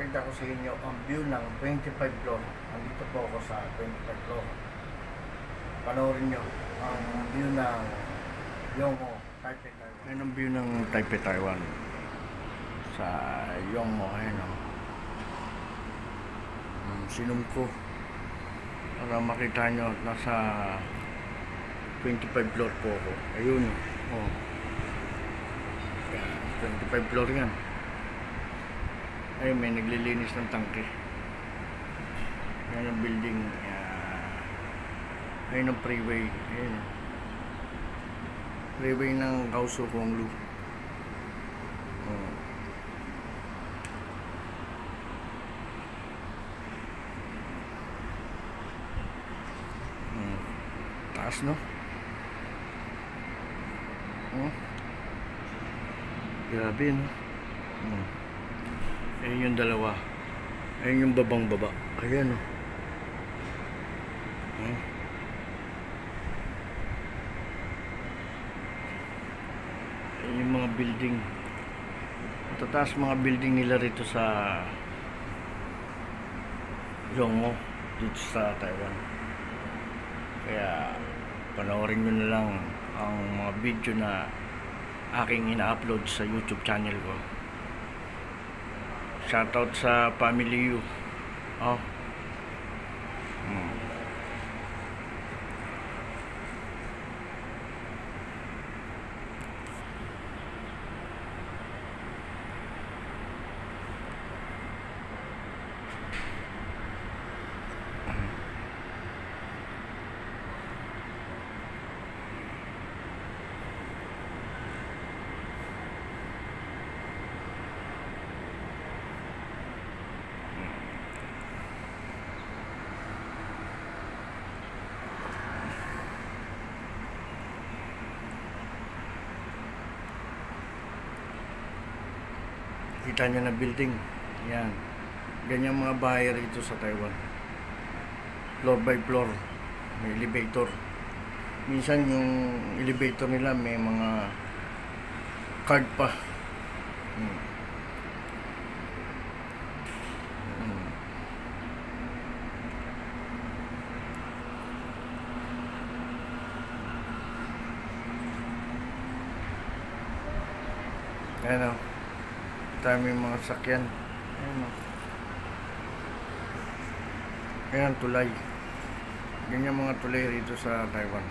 ipapakita ko sa inyo ang view ng 25 floor. Nandito po ako sa 25 floor. Panoorin nyo ang view ng Yongho, Taipei, Taiwan. Ayan ang view ng Taipei, Taiwan. Sa Yongho, ayan o. Sinum ko para makita nyo at nasa 25 floor po ako. Ayun o. 25 floor yan. Ayun, may naglilinis ng tangke. Yan ang building. Ayun ang freeway. Ayun. Freeway ng Kaohsiung Konglu. Taas, no? Grabe, no? Ayun yung dalawa. Ayun yung babang baba. Ayan, oh. Ayun yung mga building. Matataas mga building nila rito sa Yongho, dito sa Taiwan. Kaya panoorin nyo na lang ang mga video na aking ina-upload sa YouTube channel ko. Shoutout sa Family U. Kita nyo na building. Yan. Ganyan mga bahay rito sa Taiwan. Floor by floor. May elevator. Minsan yung elevator nila may mga card pa. Ayan o. Dami mga sakyan. Ayan o. Ayan, tulay. Ganyan mga tulay rito sa Taiwan.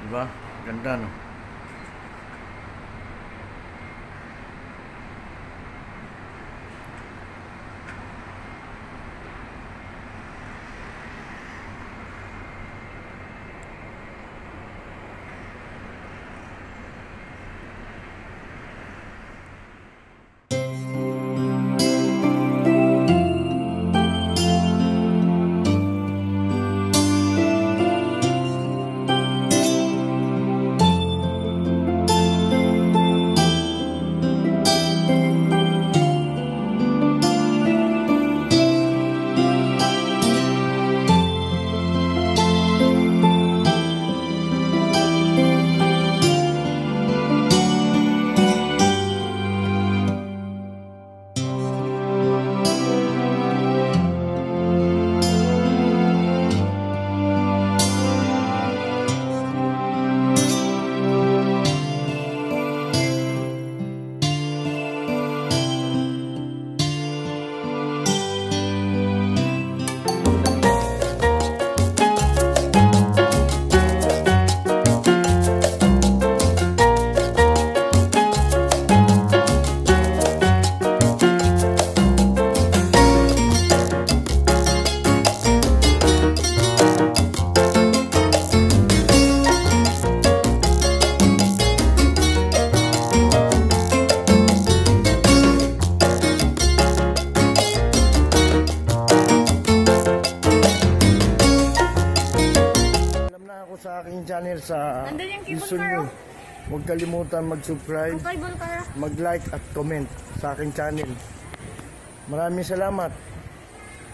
Diba? Ganda, no? Sa aking channel sa gusto nyo, huwag kalimutan mag-subscribe, mag-like at comment sa aking channel. Maraming salamat.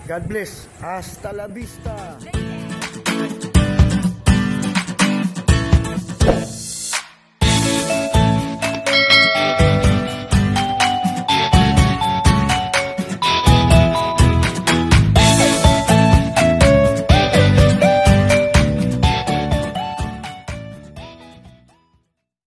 God bless. Hasta la vista.